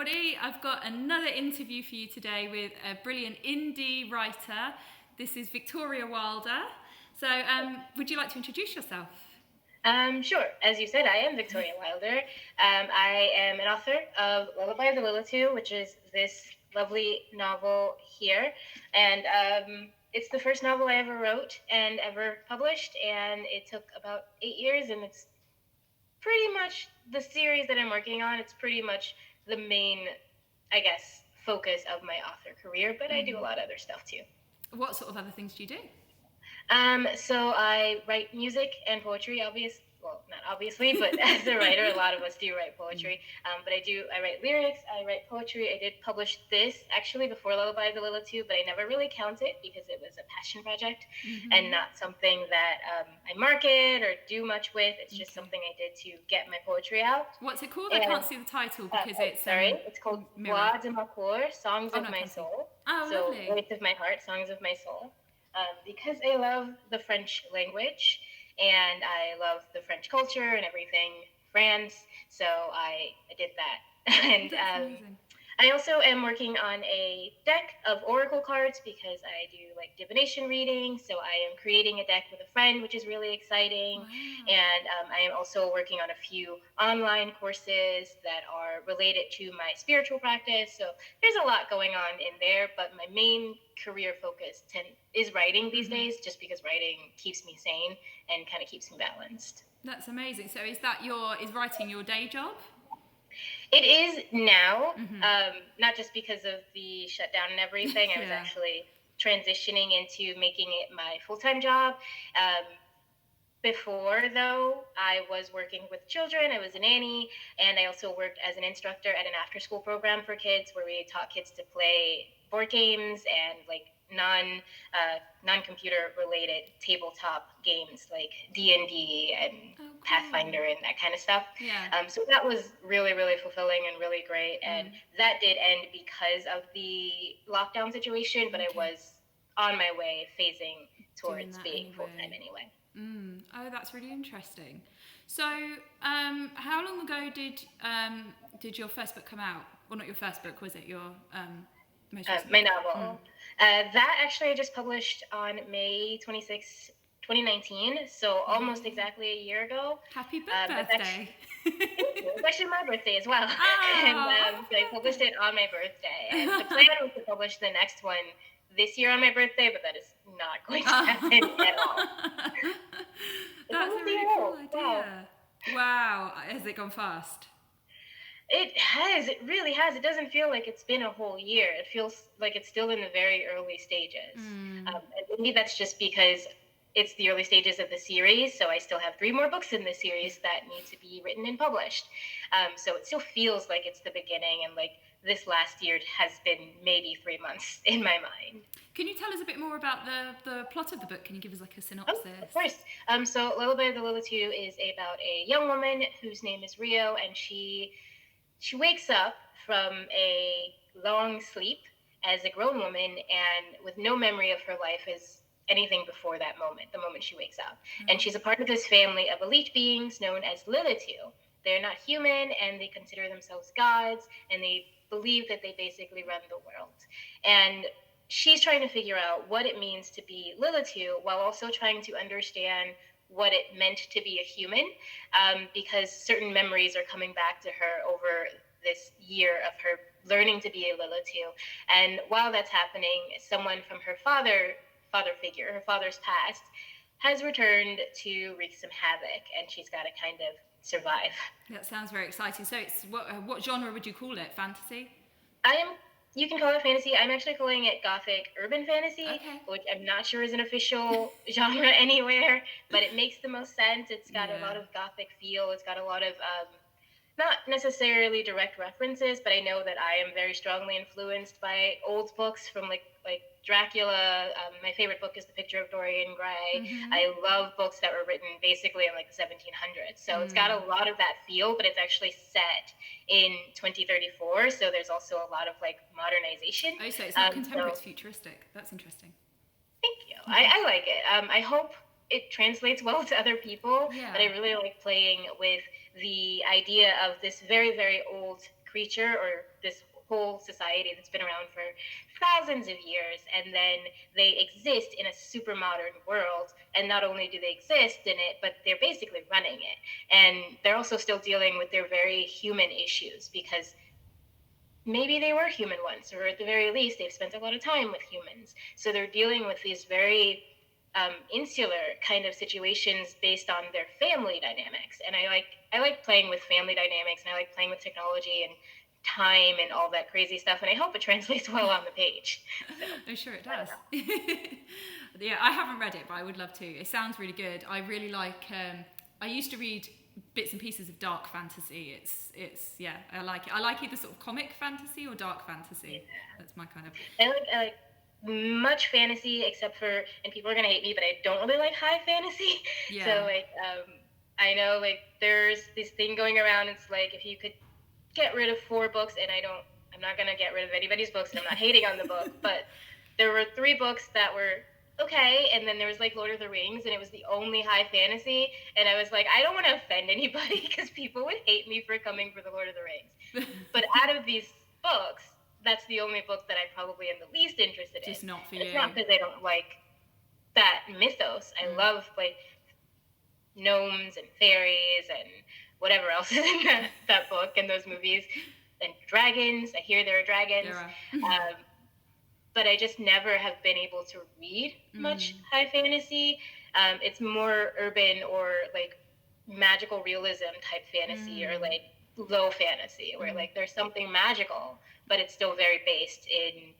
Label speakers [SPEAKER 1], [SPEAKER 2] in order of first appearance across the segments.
[SPEAKER 1] everybody. I've got another interview for you today with a brilliant indie writer. This is Victoria Wilder. So would you like to introduce yourself?
[SPEAKER 2] Sure. As you said, I am Victoria Wilder. I am an author of Lullaby of the Lilith, which is this lovely novel here. And it's the first novel I ever wrote and ever published, and it took about 8 years, and it's pretty much the series that I'm working on. It's pretty much the main, I guess, focus of my author career, but I do a lot of other stuff too.
[SPEAKER 1] What sort of other things do you do?
[SPEAKER 2] So I write music and poetry, not obviously, but as a writer, a lot of us do write poetry. But I write lyrics, I write poetry. I did publish this actually before Lullaby of the Lilith, but I never really count it because it was a passion project and not something that I market or do much with. It's just something I did to get my poetry out.
[SPEAKER 1] What's it called? I can't see the title because it's...
[SPEAKER 2] it's called Voix de ma cour, Songs of My Soul.
[SPEAKER 1] Oh,
[SPEAKER 2] so,
[SPEAKER 1] lovely.
[SPEAKER 2] Voice of My Heart, Songs of My Soul. Because I love the French language and I love the French culture and everything France, so I did that. And I also am working on a deck of oracle cards because I do like divination readings, so I am creating a deck with a friend, which is really exciting.
[SPEAKER 1] Wow.
[SPEAKER 2] And I am also working on a few online courses that are related to my spiritual practice, so there's a lot going on in there, but my main career focus is writing these days, just because writing keeps me sane and kind of keeps me balanced.
[SPEAKER 1] That's amazing. So is writing your day job?
[SPEAKER 2] It is now, not just because of the shutdown and everything. I was actually transitioning into making it my full-time job. Before, though, I was working with children. I was a nanny, and I also worked as an instructor at an after-school program for kids where we taught kids to play board games and like non-computer related tabletop games like D&D and Pathfinder and that kind of stuff.
[SPEAKER 1] Yeah.
[SPEAKER 2] So that was really, really fulfilling and really great. And that did end because of the lockdown situation, but I was on my way phasing towards being full-time anyway.
[SPEAKER 1] Oh, that's really interesting. So, how long ago did your first book come out? Well, not your first book, was it? Your most recent
[SPEAKER 2] my novel. That actually I just published on May 26, 2019, so almost exactly a year ago.
[SPEAKER 1] Happy birthday!
[SPEAKER 2] It's actually my birthday as well.
[SPEAKER 1] Oh.
[SPEAKER 2] And so I published it on my birthday. And the plan was to publish the next one this year on my birthday, but that is not going to happen at all.
[SPEAKER 1] That's a really cool idea. Wow. Has it gone fast?
[SPEAKER 2] It has. It really has. It doesn't feel like it's been a whole year. It feels like it's still in the very early stages. And maybe that's just because it's the early stages of the series, so I still have 3 more books in the series that need to be written and published. So it still feels like it's the beginning, and like this last year has been maybe 3 months in my mind.
[SPEAKER 1] Can you tell us a bit more about the plot of the book? Can you give us like a synopsis?
[SPEAKER 2] Oh, of course. So Lullaby of the Lilith is about a young woman whose name is Rio, and she wakes up from a long sleep as a grown woman and with no memory of her life as anything before that moment, the moment she wakes up. And she's a part of this family of elite beings known as Lilitu. They're not human, and they consider themselves gods, and they believe that they basically run the world. And she's trying to figure out what it means to be Lilitu while also trying to understand what it meant to be a human, because certain memories are coming back to her over this year of her learning to be a Lilitu. And while that's happening, someone from her father figure, her father's past, has returned to wreak some havoc, and she's got to kind of survive.
[SPEAKER 1] That sounds very exciting. So it's what genre would you call it? Fantasy?
[SPEAKER 2] You can call it fantasy. I'm actually calling it gothic urban fantasy, which I'm not sure is an official genre anywhere, but it makes the most sense. It's got a lot of gothic feel. It's got a lot of not necessarily direct references, but I know that I am very strongly influenced by old books from like Dracula. My favorite book is The Picture of Dorian Gray. I love books that were written basically in like the 1700s. So it's got a lot of that feel, but it's actually set in 2034. So there's also a lot of like modernization.
[SPEAKER 1] Oh, so it's not contemporary, it's futuristic. That's interesting.
[SPEAKER 2] Thank you. I like it. I hope it translates well to other people, but I really like playing with the idea of this very, very old creature or this whole society that's been around for thousands of years, and then they exist in a super modern world, and not only do they exist in it, but they're basically running it. And they're also still dealing with their very human issues, because maybe they were human once, or at the very least they've spent a lot of time with humans, so they're dealing with these very insular kind of situations based on their family dynamics. And I like playing with family dynamics, and I like playing with technology and time and all that crazy stuff, and I hope it translates well on the page. So,
[SPEAKER 1] I'm sure it does. Yeah, I haven't read it, but I would love to. It sounds really good. I really like. I used to read bits and pieces of dark fantasy. It's yeah, I like it. I like either sort of comic fantasy or dark fantasy. That's my kind of.
[SPEAKER 2] I like much fantasy, except for, and people are gonna hate me, but I don't really like high fantasy.
[SPEAKER 1] Yeah.
[SPEAKER 2] So like, I know like there's this thing going around. It's like, if you could get rid of 4 books, and I'm not gonna get rid of anybody's books, and I'm not hating on the book, but there were 3 books that were okay, and then there was like Lord of the Rings, and it was the only high fantasy, and I was like, I don't want to offend anybody because people would hate me for coming for the Lord of the Rings. But out of these books, that's the only book that I probably am the least interested in.
[SPEAKER 1] Just not for
[SPEAKER 2] you.
[SPEAKER 1] It's
[SPEAKER 2] not because I don't like that mythos. I love like gnomes and fairies and whatever else is in that book and those movies, and dragons. I hear there are dragons.
[SPEAKER 1] There are.
[SPEAKER 2] But I just never have been able to read much high fantasy. It's more urban or like magical realism type fantasy, or like low fantasy, where like there's something magical, but it's still very based in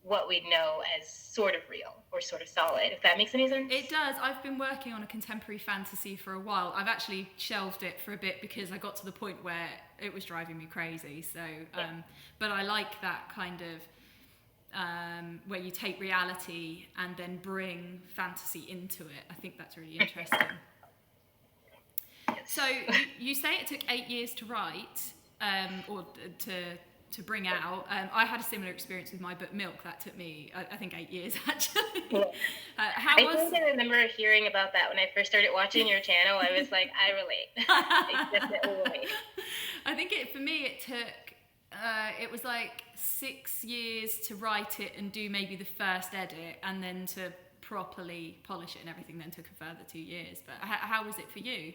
[SPEAKER 2] what we know as sort of real or sort of solid, if that makes any sense.
[SPEAKER 1] It does. I've been working on a contemporary fantasy for a while. I've actually shelved it for a bit because I got to the point where it was driving me crazy. So, but I like that kind of where you take reality and then bring fantasy into it. I think that's really interesting. So you say it took 8 years to write, or to bring out. I had a similar experience with my book Milk. That took me, I think, 8 years actually.
[SPEAKER 2] I think I remember hearing about that when I first started watching your channel. I was like, I relate. I definitely relate.
[SPEAKER 1] I think for me it took, it was like 6 years to write it and do maybe the first edit, and then to properly polish it and everything then took a further 2 years. But how was it for you?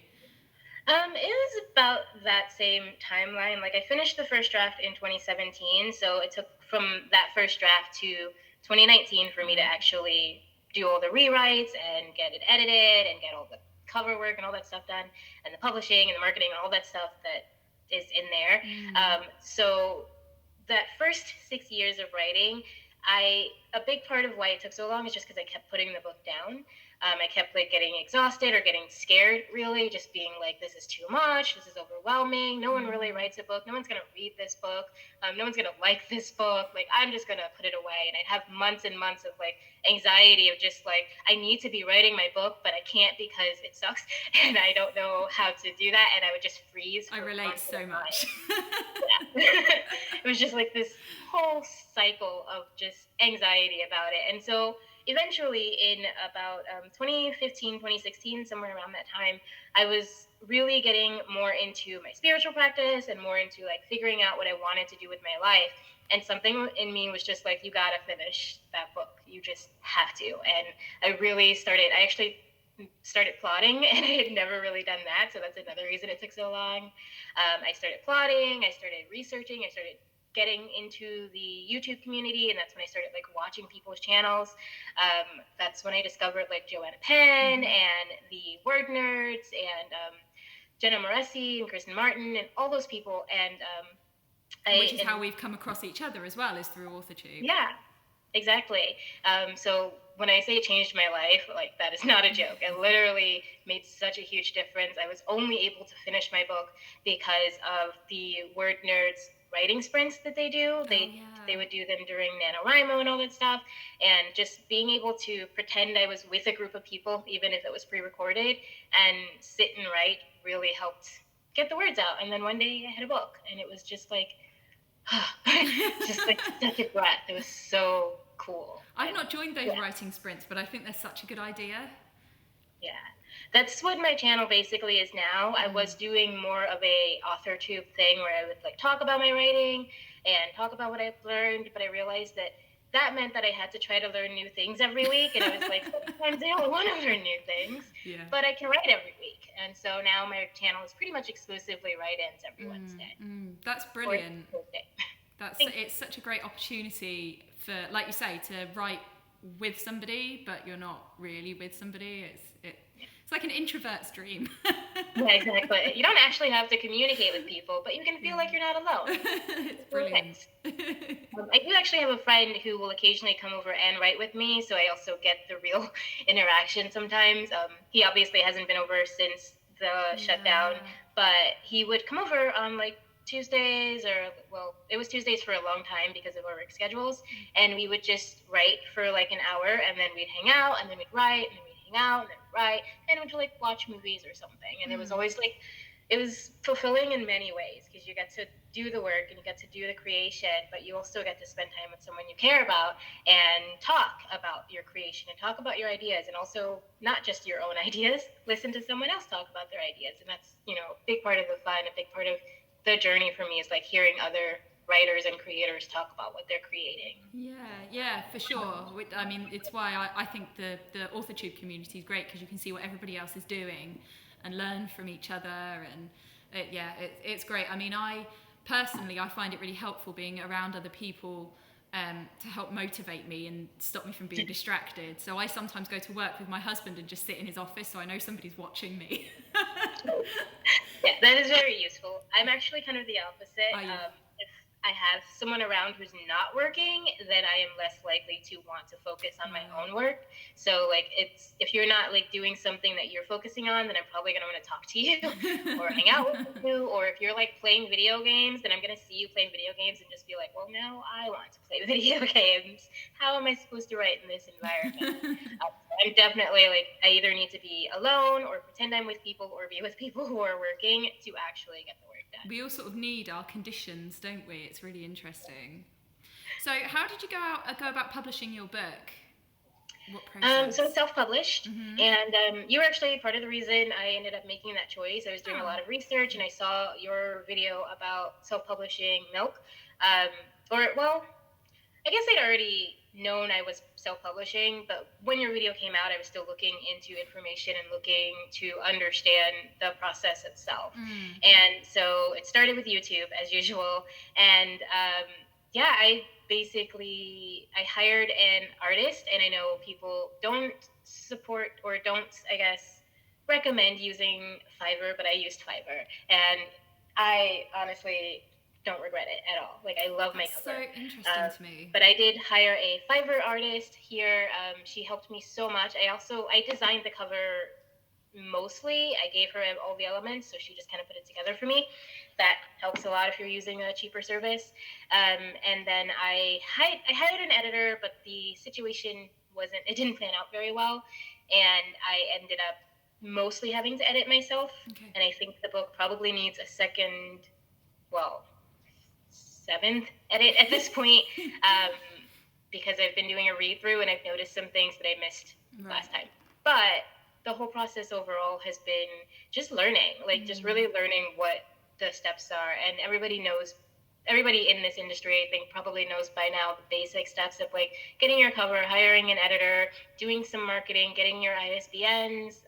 [SPEAKER 2] It was about that same timeline. Like, I finished the first draft in 2017, so it took from that first draft to 2019 for me to actually do all the rewrites and get it edited and get all the cover work and all that stuff done, and the publishing and the marketing and all that stuff that is in there. So that first 6 years of writing, a big part of why it took so long is just because I kept putting the book down. I kept like getting exhausted or getting scared, really, just being like, this is too much, this is overwhelming, no one really writes a book, no one's going to read this book, no one's going to like this book, like, I'm just going to put it away. And I'd have months and months of like anxiety of just like, I need to be writing my book, but I can't because it sucks and I don't know how to do that, and I would just freeze.
[SPEAKER 1] I relate so much.
[SPEAKER 2] It was just like this whole cycle of just anxiety about it. And so eventually in about 2015, 2016, somewhere around that time, I was really getting more into my spiritual practice and more into like figuring out what I wanted to do with my life. And something in me was just like, you gotta finish that book. You just have to. And I actually started plotting, and I had never really done that. So that's another reason it took so long. I started plotting, I started researching, I started getting into the YouTube community, and that's when I started like watching people's channels. That's when I discovered like Joanna Penn and the Word Nerds and Jenna Moresi and Kristen Martin and all those people. And
[SPEAKER 1] which is how we've come across each other as well, is through AuthorTube.
[SPEAKER 2] Yeah, exactly. So when I say it changed my life, like, that is not a joke. It literally made such a huge difference. I was only able to finish my book because of the Word Nerds writing sprints that they do. They would do them during NaNoWriMo and all that stuff, and just being able to pretend I was with a group of people, even if it was pre-recorded, and sit and write really helped get the words out. And then one day I had a book, and it was just like just like such a breath. It was so cool.
[SPEAKER 1] I've not joined those writing sprints, but I think they're such a good idea.
[SPEAKER 2] Yeah. That's what my channel basically is now. I was doing more of a author tube thing where I would like talk about my writing and talk about what I've learned, but I realized that that meant that I had to try to learn new things every week, and I was like, sometimes I don't want to learn new things, but I can write every week. And so now my channel is pretty much exclusively write-ins every Wednesday.
[SPEAKER 1] That's brilliant. It's such a great opportunity for, like you say, to write with somebody, but you're not really with somebody. It's like an introvert's dream.
[SPEAKER 2] Yeah, exactly. You don't actually have to communicate with people, but you can feel like you're not alone.
[SPEAKER 1] It's brilliant.
[SPEAKER 2] I do actually have a friend who will occasionally come over and write with me, so I also get the real interaction sometimes. He obviously hasn't been over since the shutdown, but he would come over on like Tuesdays, it was Tuesdays for a long time because of our work schedules, and we would just write for like an hour, and then we'd hang out, and then we'd write, and then we'd hang out, and then we'd write, and we'd like watch movies or something. And it was always like, it was fulfilling in many ways because you get to do the work and you get to do the creation, but you also get to spend time with someone you care about and talk about your creation and talk about your ideas, and also not just your own ideas, listen to someone else talk about their ideas. And that's, a big part of the fun, a big part of the journey for me is like hearing other writers and creators talk about what they're creating.
[SPEAKER 1] Yeah, for sure. I mean, it's why I think the AuthorTube community is great, because you can see what everybody else is doing and learn from each other, and it's great. I mean, I find it really helpful being around other people to help motivate me and stop me from being distracted. So I sometimes go to work with my husband and just sit in his office, so I know somebody's watching me.
[SPEAKER 2] Yeah, that is very useful. I'm actually kind of the opposite. If I have someone around who's not working, then I am less likely to want to focus on my own work. So like, if you're not like doing something that you're focusing on, then I'm probably going to want to talk to you or hang out with you. Or if you're like playing video games, then I'm going to see you playing video games and just be like, well, now I want to play video games. How am I supposed to write in this environment? I'm definitely like, I either need to be alone or pretend I'm with people or be with people who are working to actually get the work done.
[SPEAKER 1] We all sort of need our conditions, don't we? It's really interesting. So how did you go about publishing your book? What process?
[SPEAKER 2] So it's self-published, and you were actually part of the reason I ended up making that choice. I was doing a lot of research, and I saw your video about self-publishing milk. I guess I'd already known I was self-publishing, but when your video came out, I was still looking into information and looking to understand the process itself. And so it started with YouTube as usual. And I hired an artist, and I know people don't support or don't, I guess, recommend using Fiverr, but I used Fiverr. And I honestly don't regret it at all. Like, I love my cover.
[SPEAKER 1] So interesting to me.
[SPEAKER 2] But I did hire a Fiverr artist here. She helped me so much. I designed the cover mostly. I gave her all the elements, so she just kind of put it together for me. That helps a lot if you're using a cheaper service. And then I hired an editor, but the situation didn't plan out very well. And I ended up mostly having to edit myself. Okay. And I think the book probably needs a seventh edit at this point, because I've been doing a read through and I've noticed some things that I missed last time. But the whole process overall has been just learning, just really learning what the steps are. And everybody in this industry, I think, probably knows by now the basic steps of like getting your cover, hiring an editor, doing some marketing, getting your ISBNs,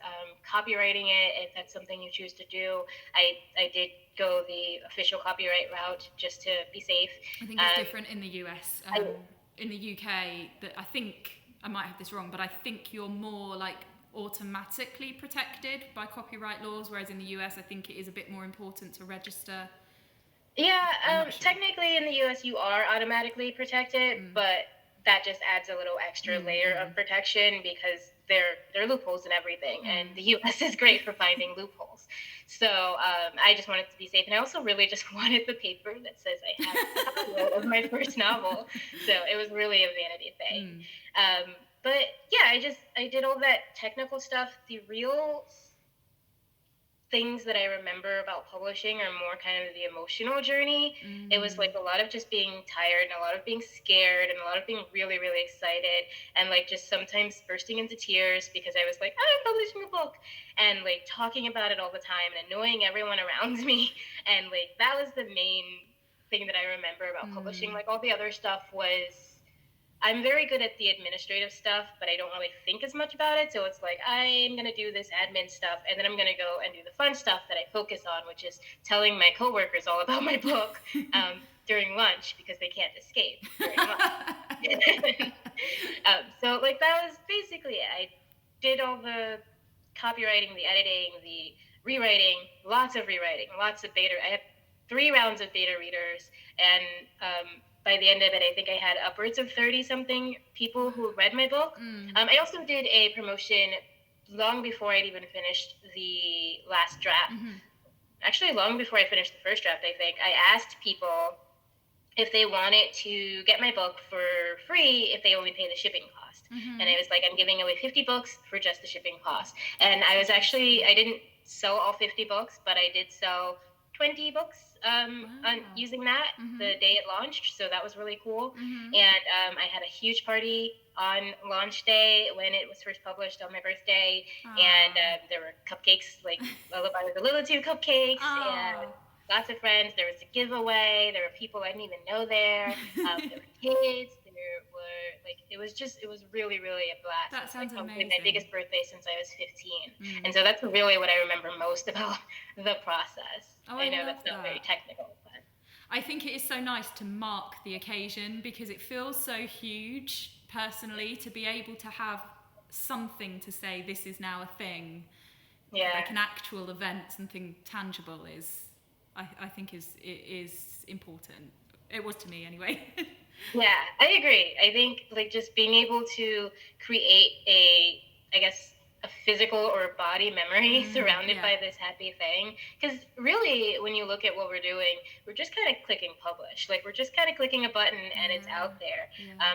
[SPEAKER 2] copywriting it if that's something you choose to do. I did go the official copyright route just to be safe.
[SPEAKER 1] I think it's different in the US. In the UK, that I think, I might have this wrong, but I think you're more like automatically protected by copyright laws, whereas in the US, I think it is a bit more important to register.
[SPEAKER 2] Yeah, technically in the US you are automatically protected, but that just adds a little extra layer of protection because there are loopholes in everything, and the US is great for finding loopholes. So I just wanted to be safe, and I also really just wanted the paper that says I have a copy of my first novel. So it was really a vanity thing. But yeah, I did all that technical stuff. The real things that I remember about publishing are more kind of the emotional journey. It was like a lot of just being tired and a lot of being scared and a lot of being really, really excited and like just sometimes bursting into tears because I was like, I'm publishing a book and like talking about it all the time and annoying everyone around me. And like that was the main thing that I remember about publishing. Like all the other stuff was, I'm very good at the administrative stuff, but I don't really think as much about it. So it's like, I'm going to do this admin stuff, and then I'm going to go and do the fun stuff that I focus on, which is telling my coworkers all about my book during lunch because they can't escape during lunch. So like that was basically it. I did all the copywriting, the editing, the rewriting, lots of rewriting, lots of beta. I had 3 rounds of beta readers, and by the end of it, I think I had upwards of 30-something people who read my book. I also did a promotion long before I'd even finished the last draft. Actually, long before I finished the first draft, I think. I asked people if they wanted to get my book for free if they only pay the shipping cost. And I was like, I'm giving away 50 books for just the shipping cost. And I didn't sell all 50 books, but I did sell 20 books using that the day it launched, so that was really cool. And I had a huge party on launch day when it was first published on my birthday. And there were cupcakes, like Lullaby with the Little Two cupcakes, and lots of friends. There was a giveaway. There were people I didn't even know there. There were kids. There were like it was really, really a blast.
[SPEAKER 1] That sounds
[SPEAKER 2] like,
[SPEAKER 1] amazing.
[SPEAKER 2] My biggest birthday since I was 15, and so that's really what I remember most about the process. I know that's not very technical, but
[SPEAKER 1] I think it is so nice to mark the occasion because it feels so huge personally to be able to have something to say this is now a thing. Like an actual event, something tangible is I think is important. It was to me anyway.
[SPEAKER 2] Yeah, I agree. I think like just being able to create a physical or body memory surrounded by this happy thing. Because really, when you look at what we're doing, we're just kind of clicking publish. Like we're just kind of clicking a button and it's out there.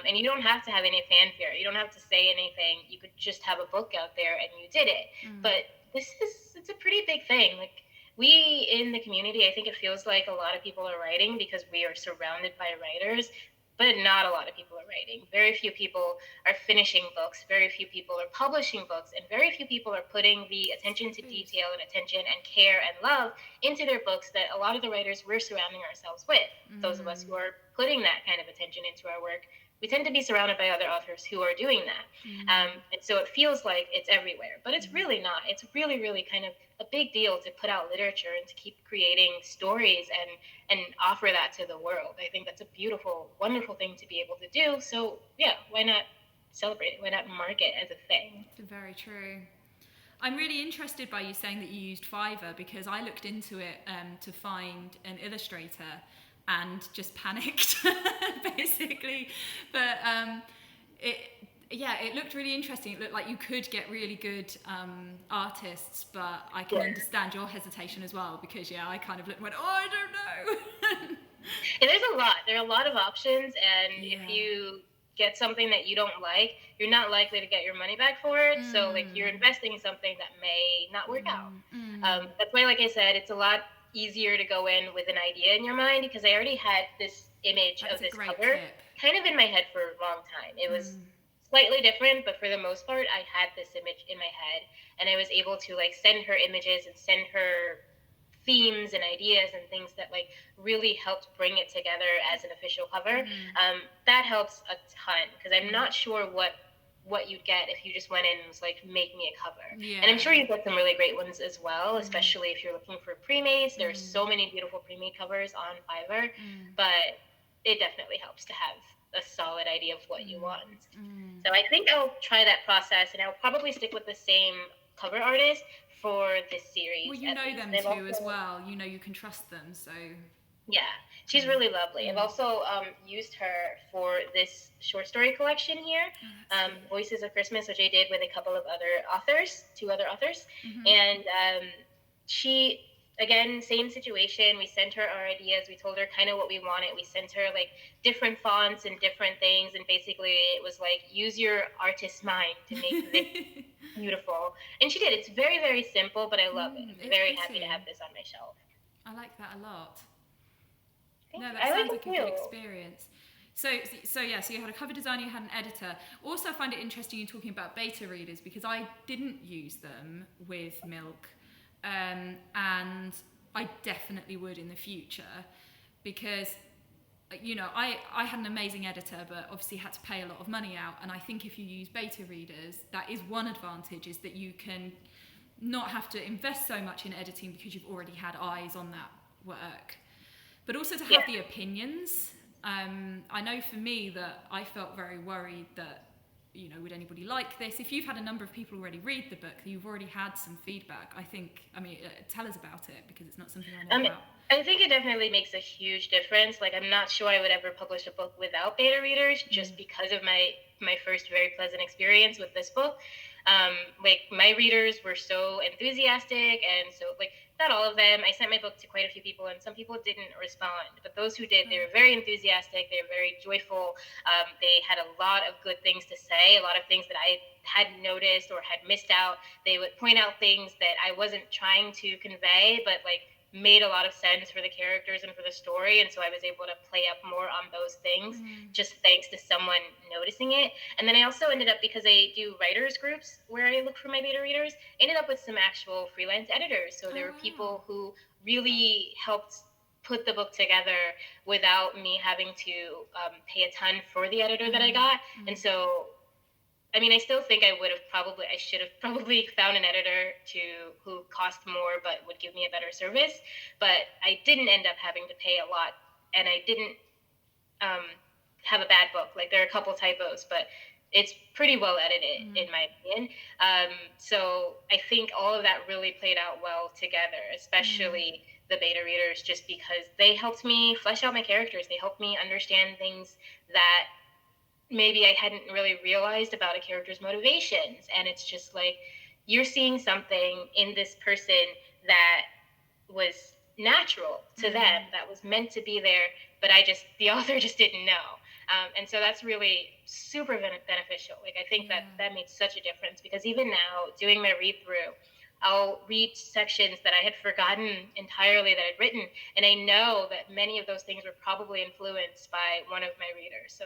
[SPEAKER 2] And you don't have to have any fanfare. You don't have to say anything. You could just have a book out there and you did it. But it's a pretty big thing. Like we in the community, I think it feels like a lot of people are writing because we are surrounded by writers. But not a lot of people are writing. Very few people are finishing books. Very few people are publishing books. And very few people are putting the attention to detail and attention and care and love into their books that a lot of the writers we're surrounding ourselves with. Those of us who are putting that kind of attention into our work, we tend to be surrounded by other authors who are doing that. And so it feels like it's everywhere. But it's really not. It's really, really kind of a big deal to put out literature and to keep creating stories and offer that to the world. I think that's a beautiful, wonderful thing to be able to do. So yeah, why not celebrate it? Why not mark it as a thing?
[SPEAKER 1] Very true. I'm really interested by you saying that you used Fiverr because I looked into it to find an illustrator and just panicked basically. But it looked really interesting. It looked like you could get really good artists, but I can understand your hesitation as well because I kind of looked and went, I don't know.
[SPEAKER 2] And there's a lot. There are a lot of options, and if you get something that you don't like, you're not likely to get your money back for it. So like you're investing in something that may not work out. That's why, like I said, it's a lot easier to go in with an idea in your mind because I already had this image of this cover kind of in my head for a long time. It was slightly different, but for the most part, I had this image in my head, and I was able to like send her images and send her themes and ideas and things that like really helped bring it together as an official cover. That helps a ton because I'm not sure what you'd get if you just went in and was like, make me a cover. And I'm sure you've got some really great ones as well, especially if you're looking for pre-mades. There's so many beautiful pre-made covers on Fiverr, but it definitely helps to have a solid idea of what you want. So I think I'll try that process, and I'll probably stick with the same cover artist for this series.
[SPEAKER 1] Well, you know them too as well. You know you can trust them, so...
[SPEAKER 2] Yeah, she's really lovely. I've also used her for this short story collection here, Voices of Christmas, which I did with a couple of other authors, 2 other authors. And she again, same situation. We sent her our ideas. We told her kind of what we wanted. We sent her like different fonts and different things. And basically it was like, use your artist's mind to make this beautiful. And she did. It's very, very simple, but I love it. I'm very happy to have this on my shelf.
[SPEAKER 1] I like that a lot.
[SPEAKER 2] No,
[SPEAKER 1] that sounds like a good experience. So you had a cover designer, you had an editor. Also, I find it interesting you talking about beta readers, because I didn't use them with Milk, and I definitely would in the future, because I had an amazing editor, but obviously had to pay a lot of money out. And I think if you use beta readers, that is one advantage, is that you can not have to invest so much in editing because you've already had eyes on that work. But also to have the opinions. I know for me that I felt very worried that, would anybody like this? If you've had a number of people already read the book, you've already had some feedback. Tell us about it, because it's not something I know about.
[SPEAKER 2] I think it definitely makes a huge difference. Like, I'm not sure I would ever publish a book without beta readers, just because of my first very pleasant experience with this book. Like, my readers were so enthusiastic, and so, like, not all of them. I sent my book to quite a few people, and some people didn't respond. But those who did, they were very enthusiastic. They were very joyful. They had a lot of good things to say, a lot of things that I hadn't noticed or had missed out. They would point out things that I wasn't trying to convey, but, like, made a lot of sense for the characters and for the story. And so I was able to play up more on those things, just thanks to someone noticing it. And then I also ended up, because I do writers groups where I look for my beta readers, ended up with some actual freelance editors. So there were people who really helped put the book together without me having to pay a ton for the editor that I got. And so, I still think I should have probably found an editor who cost more but would give me a better service. But I didn't end up having to pay a lot, and I didn't have a bad book. Like, there are a couple typos, but it's pretty well edited, in my opinion. So I think all of that really played out well together, especially the beta readers, just because they helped me flesh out my characters. They helped me understand things that maybe I hadn't really realized about a character's motivations. And it's just like, you're seeing something in this person that was natural to them, that was meant to be there, but the author just didn't know. And so that's really super beneficial. Like, I think that made such a difference, because even now, doing my read through, I'll read sections that I had forgotten entirely that I'd written, and I know that many of those things were probably influenced by one of my readers. So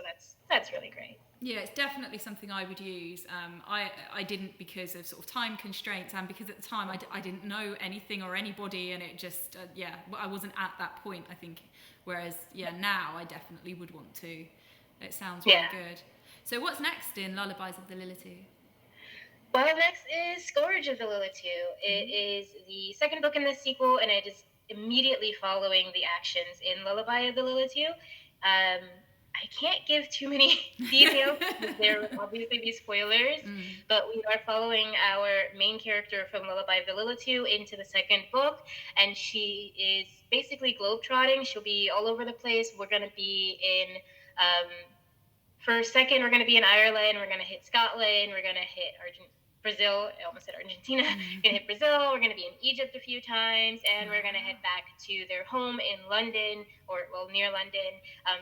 [SPEAKER 2] that's really great.
[SPEAKER 1] Yeah, it's definitely something I would use. I didn't, because of sort of time constraints, and because at the time I didn't know anything or anybody, and it just I wasn't at that point, I think. Whereas now I definitely would want to. It sounds really good. So what's next in Lullabies of the Lilitu?
[SPEAKER 2] Well, next is Scourge of the Lilitu. It is the second book in the sequel, and it is immediately following the actions in Lullaby of the Lilitu. I can't give too many details, because there will obviously be spoilers, but we are following our main character from Lullaby of the Lilitu into the second book, and she is basically globetrotting. She'll be all over the place. We're going to be in... for a second, we're going to be in Ireland, we're going to hit Scotland, we're going to hit Brazil, I almost said Argentina, we're going to hit Brazil, we're going to be in Egypt a few times, and we're going to head back to their home in London, near London.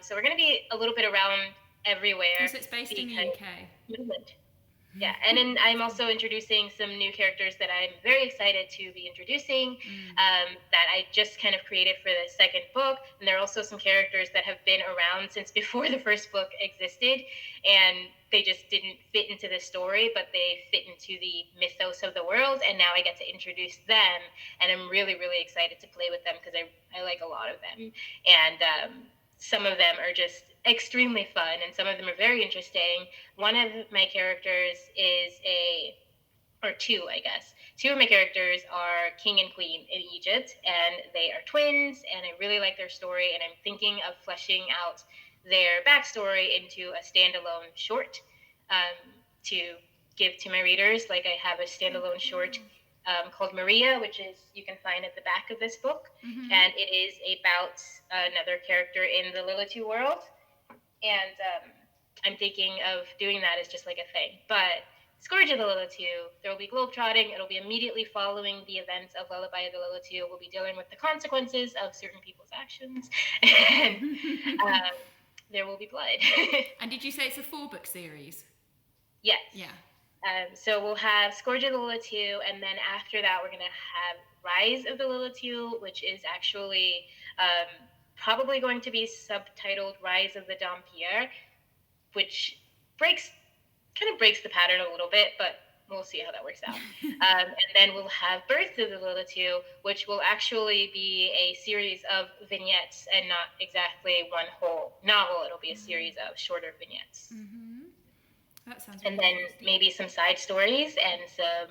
[SPEAKER 2] So we're going to be a little bit around everywhere.
[SPEAKER 1] So it's based in the UK.
[SPEAKER 2] Movement. Yeah, and then I'm also introducing some new characters that I'm very excited to be introducing, that I just kind of created for the second book. And there are also some characters that have been around since before the first book existed, and they just didn't fit into the story, but they fit into the mythos of the world, and now I get to introduce them, and I'm really, really excited to play with them, because I like a lot of them. And some of them are just extremely fun, and some of them are very interesting. One of my characters two, I guess. Two of my characters are king and queen in Egypt, and they are twins, and I really like their story, and I'm thinking of fleshing out their backstory into a standalone short to give to my readers. Like, I have a standalone short called Maria, which you can find at the back of this book, and it is about another character in the Lilitu world, and I'm thinking of doing that as just like a thing. But Scourge of the Lilitu. There will be globetrotting. It'll be immediately following the events of Lullaby of the Lilitu. We'll be dealing with the consequences of certain people's actions, and there will be blood.
[SPEAKER 1] And did you say it's a 4-book series?
[SPEAKER 2] Yes.
[SPEAKER 1] Yeah.
[SPEAKER 2] So we'll have Scourge of the Lilitu, and then after that, we're going to have Rise of the Lilitu, which is actually probably going to be subtitled Rise of the Dampierre, which kind of breaks the pattern a little bit, but we'll see how that works out. And then we'll have Birth of the Lilitu, which will actually be a series of vignettes and not exactly one whole novel. It'll be a series of shorter vignettes.
[SPEAKER 1] Mm-hmm. That sounds
[SPEAKER 2] and then maybe some side stories and some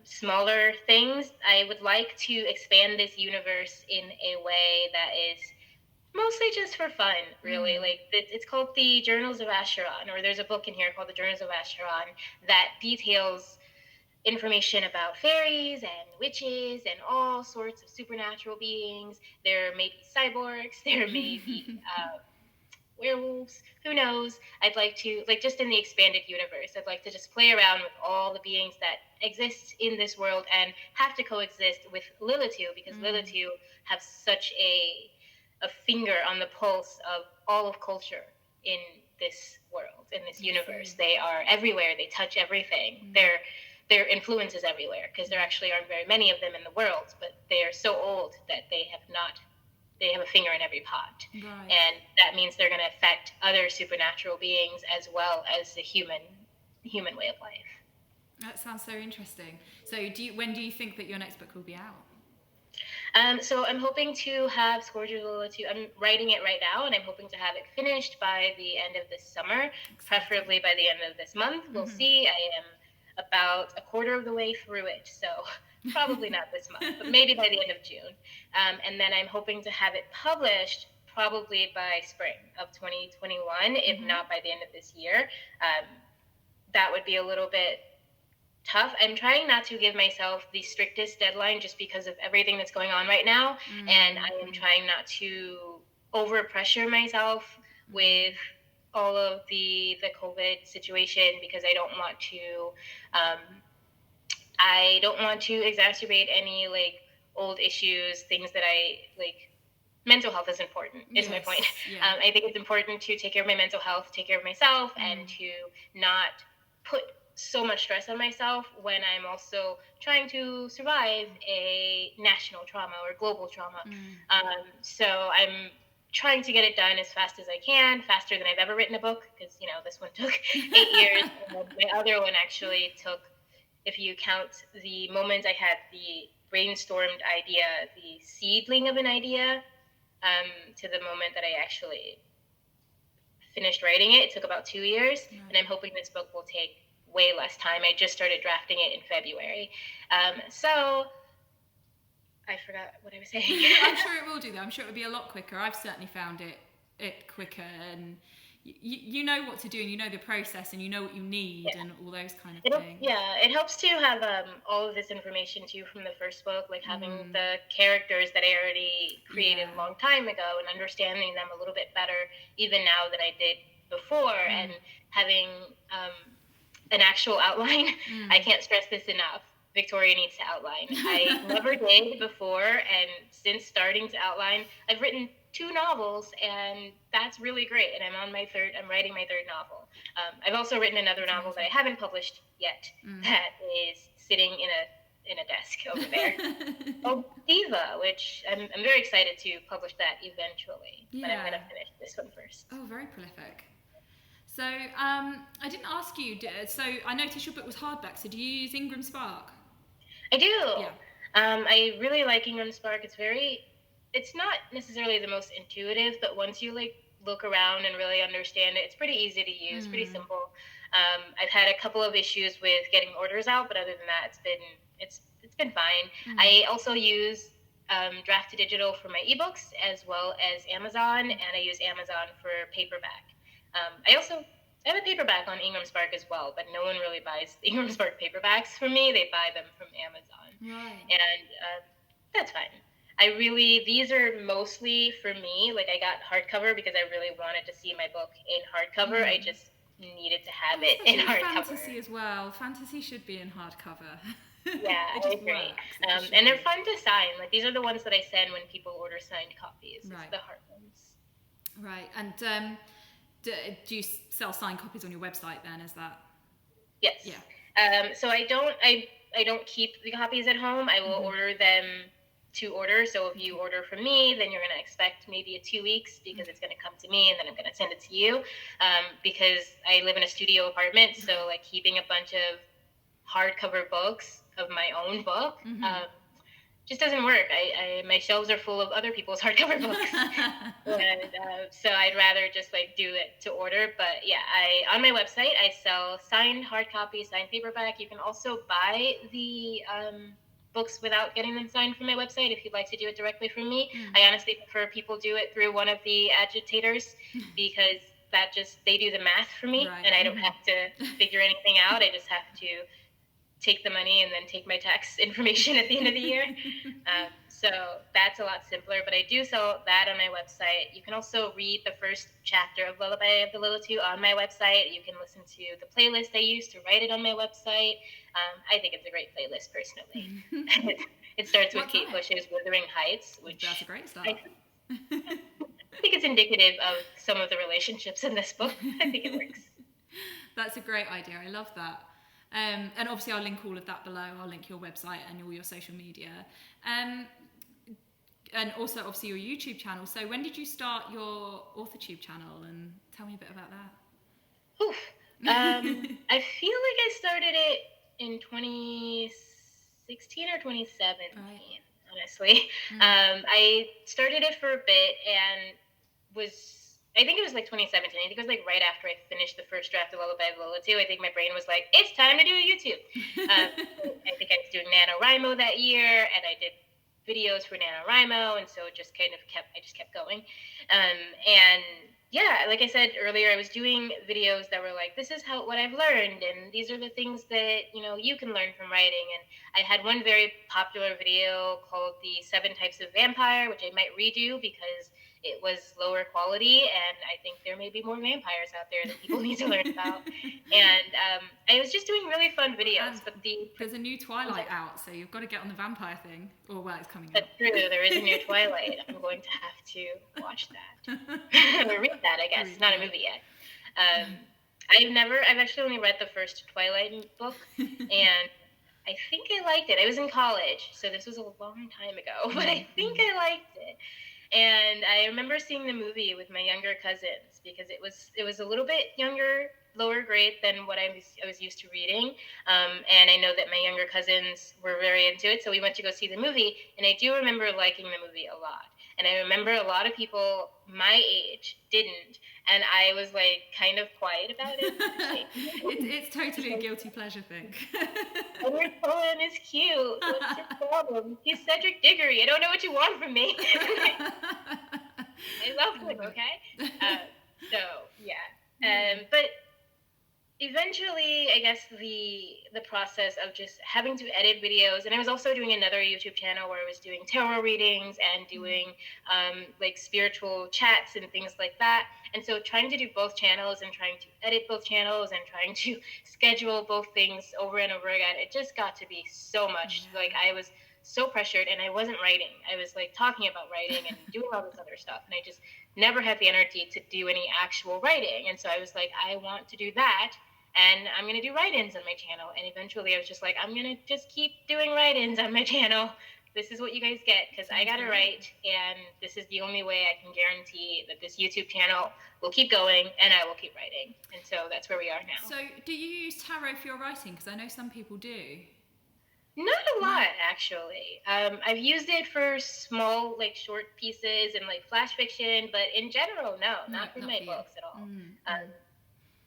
[SPEAKER 2] smaller things. I would like to expand this universe in a way that is mostly just for fun, really. Like it's called the Journals of Acheron, or there's a book in here called the Journals of Acheron that details information about fairies and witches and all sorts of supernatural beings. There may be cyborgs, there may be werewolves, who knows. I'd like to, like, just in the expanded universe, I'd like to just play around with all the beings that exist in this world and have to coexist with Lilitu, because Lilitu have such a finger on the pulse of all of culture in this world, in this universe. They are everywhere. They touch everything. Their influence is everywhere, because there actually aren't very many of them in the world, but they are so old that they have a finger in every pot.
[SPEAKER 1] Right.
[SPEAKER 2] And that means they're going to affect other supernatural beings as well as the human way of life.
[SPEAKER 1] That sounds so interesting. So when do you think that your next book will be out?
[SPEAKER 2] So I'm hoping to have Scourge of the Lilitu. I'm writing it right now, and I'm hoping to have it finished by the end of this summer, preferably by the end of this month. We'll see. I am about a quarter of the way through it, so probably not this month, but maybe by the end of June. And then I'm hoping to have it published probably by spring of 2021, if not by the end of this year. That would be a little bit tough. I'm trying not to give myself the strictest deadline just because of everything that's going on right now. And I am trying not to overpressure myself with all of the COVID situation, because I don't want to exacerbate any like old issues, things that I like. Mental health is important, is my point.
[SPEAKER 1] Yeah.
[SPEAKER 2] I think it's important to take care of my mental health, take care of myself, and to not put so much stress on myself when I'm also trying to survive a national trauma or global trauma. So I'm trying to get it done as fast as I can, faster than I've ever written a book, because, this one took 8 years. And my other one actually took, if you count the moment I had the brainstormed idea, the seedling of an idea, to the moment that I actually finished writing it, it took about 2 years. And I'm hoping this book will take way less time. I just started drafting it in February. So I forgot what I was saying.
[SPEAKER 1] I'm sure it will do, though. I'm sure it will be a lot quicker. I've certainly found it quicker, and you know what to do, and you know the process, and you know what you need, and all those kind of things.
[SPEAKER 2] Yeah, it helps to have all of this information too from the first book, like having the characters that I already created a long time ago and understanding them a little bit better, even now than I did before, and having an actual outline. I can't stress this enough. Victoria needs to outline. I never did before, and since starting to outline, I've written 2 novels, and that's really great. And I'm writing my 3rd novel. I've also written another novel that I haven't published yet, that is sitting in a desk over there, called Diva, which I'm very excited to publish that eventually. But I'm going to finish this one first.
[SPEAKER 1] Oh, very prolific. So I didn't ask you, so I noticed your book was hardback, so do you use Ingram Spark?
[SPEAKER 2] I do.
[SPEAKER 1] Yeah.
[SPEAKER 2] I really like Ingram Spark. It's not necessarily the most intuitive, but once you look around and really understand it, it's pretty easy to use, pretty simple. I've had a couple of issues with getting orders out, but other than that, it's been fine. I also use Draft to Digital for my ebooks, as well as Amazon, and I use Amazon for paperback. I have a paperback on Ingram Spark as well, but no one really buys Ingram Spark paperbacks from me. They buy them from Amazon.
[SPEAKER 1] Right.
[SPEAKER 2] And that's fine. These are mostly for me. Like, I got hardcover because I really wanted to see my book in hardcover. I just needed to have it in hardcover.
[SPEAKER 1] Fantasy as well. Fantasy should be in hardcover.
[SPEAKER 2] Yeah, I agree. And they're fun to sign. Like, these are the ones that I send when people order signed copies. Right. It's the hard ones.
[SPEAKER 1] Right. And do you sell signed copies on your website then? Is that?
[SPEAKER 2] Yes. Yeah. So I don't keep the copies at home. I will order them to order. So if you order from me, then you're going to expect maybe 2 weeks because it's going to come to me and then I'm going to send it to you. Because I live in a studio apartment, so like keeping a bunch of hardcover books of my own book just doesn't work. My shelves are full of other people's hardcover books, and so I'd rather just like do it to order. But yeah, on my website I sell signed hard copy, signed paperback. You can also buy the books without getting them signed from my website if you'd like to do it directly from me. I honestly prefer people do it through one of the agitators because they do the math for me, and I don't have to figure anything out. I just have to take the money and then take my tax information at the end of the year. So that's a lot simpler, but I do sell that on my website. You can also read the first chapter of Lullaby of the Lilith on my website. You can listen to the playlist I used to write it on my website. I think it's a great playlist personally. It starts with Kate Bush's Wuthering Heights, which
[SPEAKER 1] that's a great start.
[SPEAKER 2] I think it's indicative of some of the relationships in this book. I think it works.
[SPEAKER 1] That's a great idea. I love that. And obviously I'll link all of that below. I'll link your website and all your social media. And also obviously your YouTube channel. So when did you start your AuthorTube channel? And tell me a bit about that.
[SPEAKER 2] Oof. I feel like I started it in 2016 or 2017, honestly. I started it for a bit and I think it was like 2017. I think it was like right after I finished the first draft of Lullaby of Lola 2. I think my brain was like, it's time to do a YouTube. I think I was doing NaNoWriMo that year, and I did videos for NaNoWriMo, and so it just kind of I just kept going. And yeah, like I said earlier, I was doing videos that were like, this is what I've learned, and these are the things that, you can learn from writing. And I had one very popular video called The 7 Types of Vampire, which I might redo because it was lower quality, and I think there may be more vampires out there that people need to learn about. And I was just doing really fun videos. But
[SPEAKER 1] there's a new Twilight out, so you've got to get on the vampire thing. Or it's coming out.
[SPEAKER 2] That's true. There is a new Twilight. I'm going to have to watch that. Or read that, I guess. It's not a movie yet. I've actually only read the first Twilight book, and I think I liked it. I was in college, so this was a long time ago, but I think I liked it. And I remember seeing the movie with my younger cousins because it was a little bit younger, lower grade than what I was used to reading. And I know that my younger cousins were very into it, so we went to go see the movie. And I do remember liking the movie a lot. And I remember a lot of people my age didn't. And I was like kind of quiet about it.
[SPEAKER 1] It's totally a guilty pleasure thing.
[SPEAKER 2] Edward Cullen is cute. What's your problem? He's Cedric Diggory. I don't know what you want from me. I love him, okay? So, yeah. But eventually, I guess the process of just having to edit videos, and I was also doing another YouTube channel where I was doing tarot readings and doing like spiritual chats and things like that. And so trying to do both channels and trying to edit both channels and trying to schedule both things over and over again, it just got to be so much. Like I was so pressured, and I wasn't writing. I was like talking about writing and doing all this other stuff, and I just never had the energy to do any actual writing. And so I was like, I want to do that, and I'm going to do write-ins on my channel. And eventually I was just like, I'm going to just keep doing write-ins on my channel. This is what you guys get, because I got to write, and this is the only way I can guarantee that this YouTube channel will keep going, and I will keep writing. And so that's where we are now.
[SPEAKER 1] So do you use tarot for your writing? Because I know some people do.
[SPEAKER 2] Not a lot, actually. I've used it for small, like, short pieces and, like, flash fiction, but in general, not for my books at all.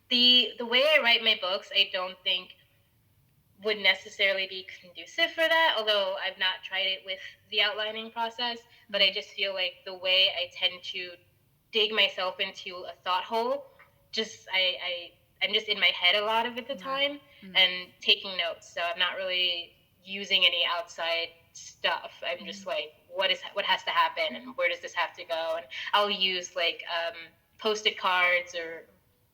[SPEAKER 2] The way I write my books, I don't think would necessarily be conducive for that, although I've not tried it with the outlining process, but I just feel like the way I tend to dig myself into a thought hole, I'm just in my head a lot of the time and taking notes, so I'm not really using any outside stuff. I'm just like, what has to happen, and where does this have to go? And I'll use like post-it cards or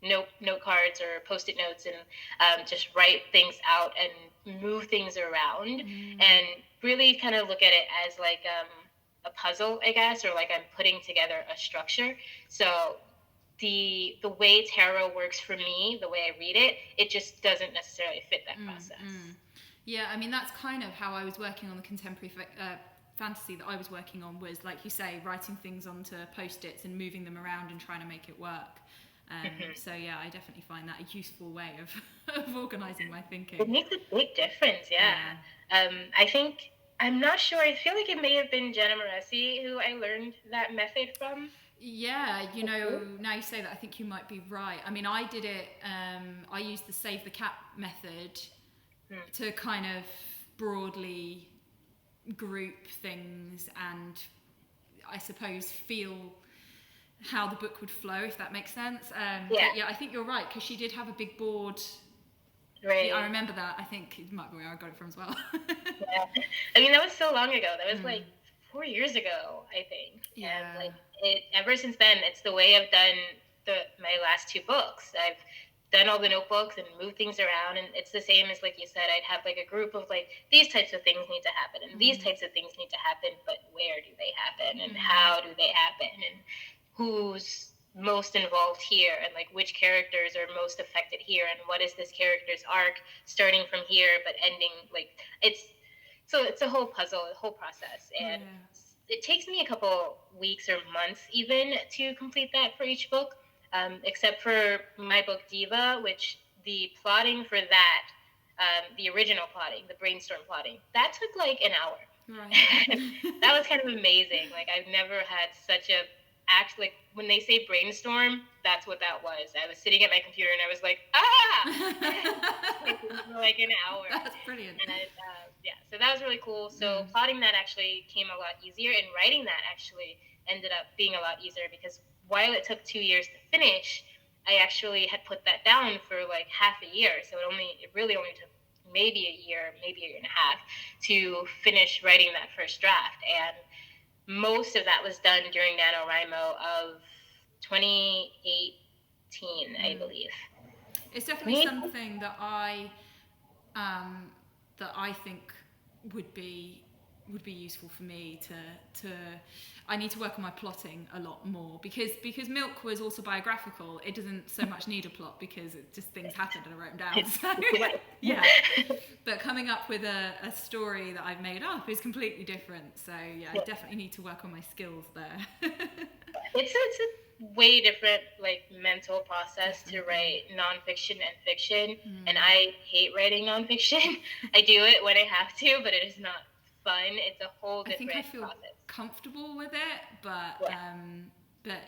[SPEAKER 2] note cards or post-it notes and just write things out and move things around and really kind of look at it as like a puzzle, I guess, or like I'm putting together a structure. So the way tarot works for me, the way I read it, it just doesn't necessarily fit that process.
[SPEAKER 1] Yeah, I mean, that's kind of how I was working on the contemporary fantasy that I was working on, was, like you say, writing things onto post-its and moving them around and trying to make it work. So yeah, I definitely find that a useful way of organising my thinking.
[SPEAKER 2] It makes a big difference, yeah. I think, I'm not sure, I feel like it may have been Jenna Moresi who I learned that method from.
[SPEAKER 1] Yeah, you know, now you say that, I think you might be right. I mean, I did it, I used the Save the Cat method to kind of broadly group things and I suppose feel how the book would flow, if that makes sense. Yeah, I think you're right, because she did have a big board.
[SPEAKER 2] Right.
[SPEAKER 1] Yeah, I remember that. I think it might be where I got it from as well.
[SPEAKER 2] Yeah. I mean, that was so long ago. That was like 4 years ago, I think.
[SPEAKER 1] Yeah.
[SPEAKER 2] And like ever since then, it's the way I've done my last 2 books. I've done all the notebooks and moved things around, and it's the same as, like you said, I'd have like a group of like, these types of things need to happen and these types of things need to happen, but where do they happen and how do they happen and who's most involved here and like which characters are most affected here and what is this character's arc starting from here but ending, like it's a whole puzzle, a whole process, and it takes me a couple weeks or months even to complete that for each book. Except for my book Diva, which the plotting for that, the original plotting, the brainstorm plotting, that took like an hour.
[SPEAKER 1] Right.
[SPEAKER 2] That was kind of amazing. Like I've never had such a like when they say brainstorm, that's what that was. I was sitting at my computer and I was like, for like an hour.
[SPEAKER 1] That's brilliant.
[SPEAKER 2] And yeah, so that was really cool. So plotting that actually came a lot easier, and writing that actually ended up being a lot easier because while it took 2 years to finish, I actually had put that down for like half a year. So it really only took maybe a year and a half to finish writing that first draft. And most of that was done during NaNoWriMo of 2018, I believe.
[SPEAKER 1] It's definitely something that I think would be useful for me to I need to work on my plotting a lot more because Milk was autobiographical. It doesn't so much need a plot because it just things happened and I wrote them down. So, yeah. But coming up with a story that I've made up is completely different. So yeah, I definitely need to work on my skills there.
[SPEAKER 2] It's a way different like mental process to write nonfiction and fiction, and I hate writing nonfiction. I do it when I have to, but it is not fun. It's a whole different process. I think I feel
[SPEAKER 1] comfortable with it, but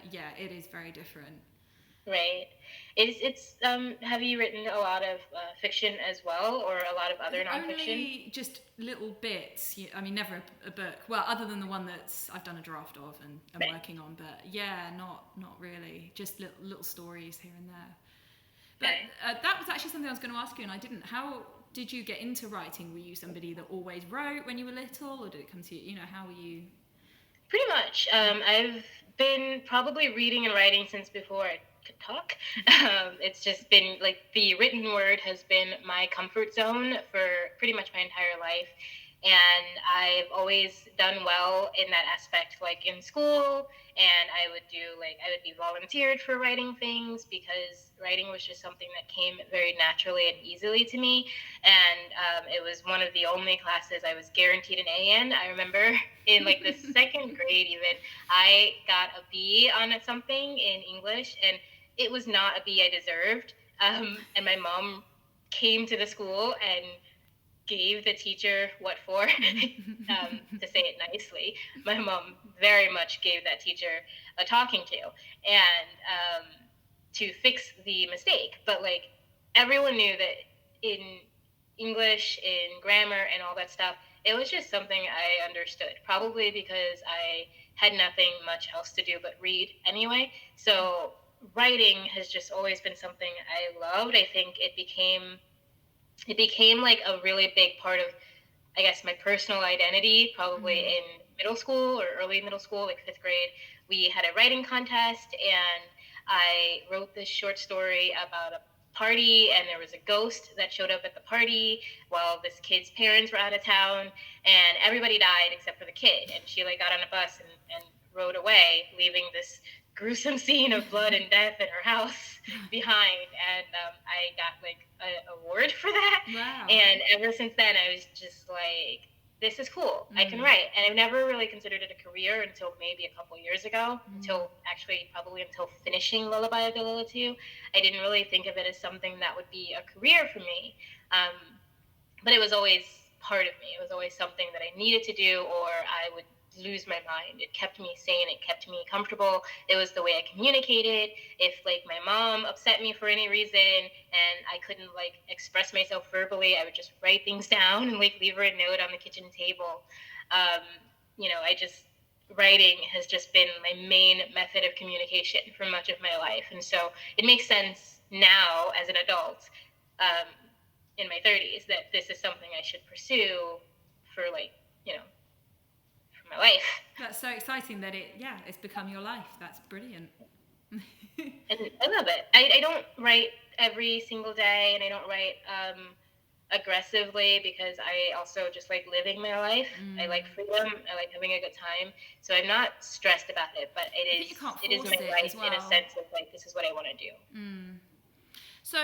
[SPEAKER 1] yeah, it is very different.
[SPEAKER 2] Right. It's have you written a lot of fiction as well, or a lot of other nonfiction?
[SPEAKER 1] Only just little bits. I mean, never a book. Well, other than the one that I've done a draft of and I'm working on, but yeah, not really. Just little stories here and there. But that was actually something I was going to ask you, and I didn't. How did you get into writing? Were you somebody that always wrote when you were little, or did it come to you? You know, how were you?
[SPEAKER 2] Pretty much. I've been probably reading and writing since before I could talk. It's just been like the written word has been my comfort zone for pretty much my entire life. And I've always done well in that aspect, like in school, and I would be volunteered for writing things because writing was just something that came very naturally and easily to me. And it was one of the only classes I was guaranteed an A in. I remember in like the second grade even, I got a B on something in English, and it was not a B I deserved. And my mom came to the school and gave the teacher what for, to say it nicely. My mom very much gave that teacher a talking to, and to fix the mistake. But like everyone knew that in English, in grammar and all that stuff, it was just something I understood, probably because I had nothing much else to do but read anyway. So writing has just always been something I loved. I think it became like a really big part of, I guess, my personal identity, probably in middle school or early middle school, like 5th grade. We had a writing contest, and I wrote this short story about a party, and there was a ghost that showed up at the party while this kid's parents were out of town, and everybody died except for the kid. And she like got on a bus and rode away, leaving this gruesome scene of blood and death in her house behind. And I got like an award for that.
[SPEAKER 1] Wow.
[SPEAKER 2] And ever since then, I was just like, this is cool. I can write. And I've never really considered it a career until maybe a couple years ago, until finishing Lullaby of the Lilitude. I didn't really think of it as something that would be a career for me. But it was always part of me. It was always something that I needed to do, or I would lose my mind. It kept me sane. It kept me comfortable. It was the way I communicated. If like my mom upset me for any reason and I couldn't like express myself verbally, I would just write things down and like leave her a note on the kitchen table. Writing has just been my main method of communication for much of my life. And so it makes sense now as an adult, in my 30s, that this is something I should pursue for my life.
[SPEAKER 1] That's so exciting that it's become your life. That's brilliant.
[SPEAKER 2] And I love it. I don't write every single day, and I don't write aggressively, because I also just like living my life. I like freedom. I like having a good time. So I'm not stressed about it, but it is my life in a sense of like, this is what I want to do.
[SPEAKER 1] So,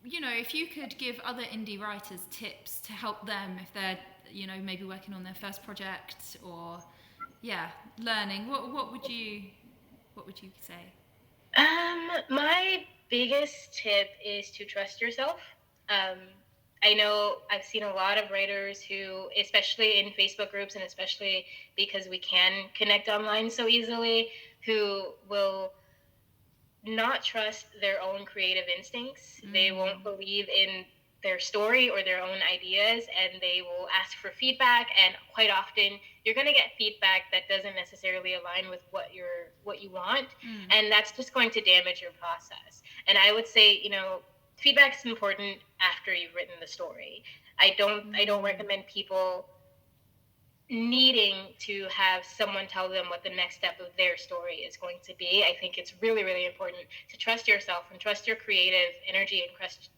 [SPEAKER 1] if you could give other indie writers tips to help them if they're maybe working on their first project or learning, what would you say?
[SPEAKER 2] My biggest tip is to trust yourself. I know I've seen a lot of writers who, especially in Facebook groups, and especially because we can connect online so easily, who will not trust their own creative instincts. They won't believe in their story or their own ideas, and they will ask for feedback. And quite often you're going to get feedback that doesn't necessarily align with what you want, and that's just going to damage your process. And I would say, feedback is important after you've written the story. I don't recommend people needing to have someone tell them what the next step of their story is going to be. I think it's really, really important to trust yourself and trust your creative energy and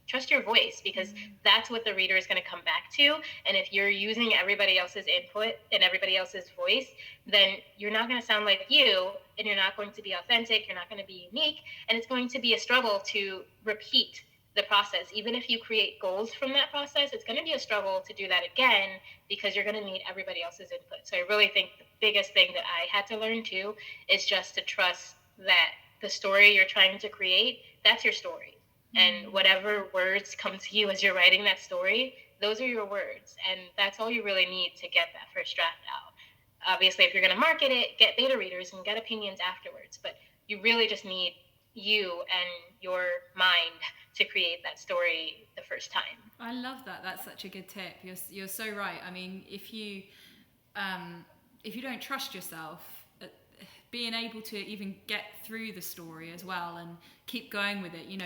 [SPEAKER 2] trust your voice, because that's what the reader is going to come back to. And if you're using everybody else's input and everybody else's voice, then you're not going to sound like you, and you're not going to be authentic. You're not going to be unique, and it's going to be a struggle to repeat the process. Even if you create goals from that process, it's going to be a struggle to do that again, because you're going to need everybody else's input. So I really think the biggest thing that I had to learn too is just to trust that the story you're trying to create, that's your story. And whatever words come to you as you're writing that story, those are your words. And that's all you really need to get that first draft out. Obviously, if you're going to market it, get beta readers and get opinions afterwards. But you really just need you and your mind to create that story the first time.
[SPEAKER 1] I love that. That's such a good tip. You're so right. I mean, if you don't trust yourself, being able to even get through the story as well and keep going with it, you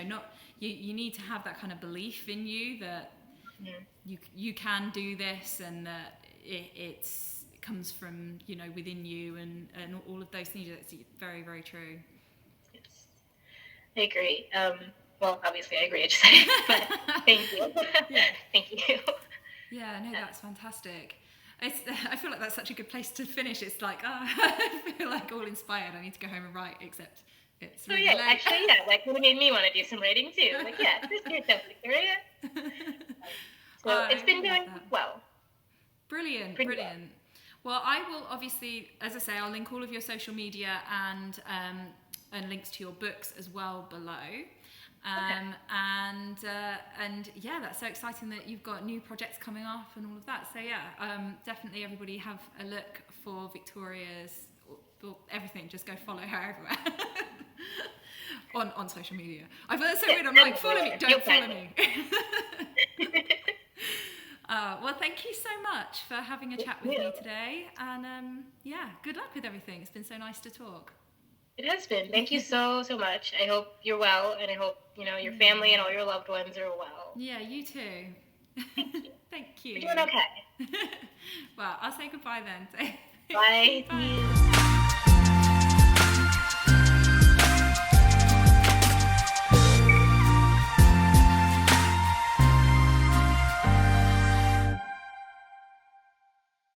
[SPEAKER 1] need to have that kind of belief in you that you can do this, and that it comes from within you, and all of those things. That's very, very true.
[SPEAKER 2] Yes, I agree. Well, obviously I agree, I just said it, but thank you.
[SPEAKER 1] Yeah.
[SPEAKER 2] Thank you.
[SPEAKER 1] Yeah, no, that's fantastic. I feel like that's such a good place to finish. It's like, I feel like all inspired. I need to go home and write, except it's really late.
[SPEAKER 2] Actually, that would have made me want to do some writing too. Like, just do something, right? So it's been going well.
[SPEAKER 1] Brilliant. Well, I will obviously, as I say, I'll link all of your social media and links to your books as well below. And that's so exciting that you've got new projects coming up and all of that. So definitely everybody have a look for Victoria's, everything. Just go follow her everywhere on social media. I feel that's so weird. I'm like, follow me, don't follow me. Well, thank you so much for having a chat with me today, and good luck with everything. It's been so nice to talk.
[SPEAKER 2] It has been. Thank you so much. I hope you're well, and I hope your family and all your loved ones are well.
[SPEAKER 1] Yeah, you too. Thank you.
[SPEAKER 2] You're doing okay.
[SPEAKER 1] Well, I'll say goodbye then.
[SPEAKER 2] Bye.
[SPEAKER 1] Bye.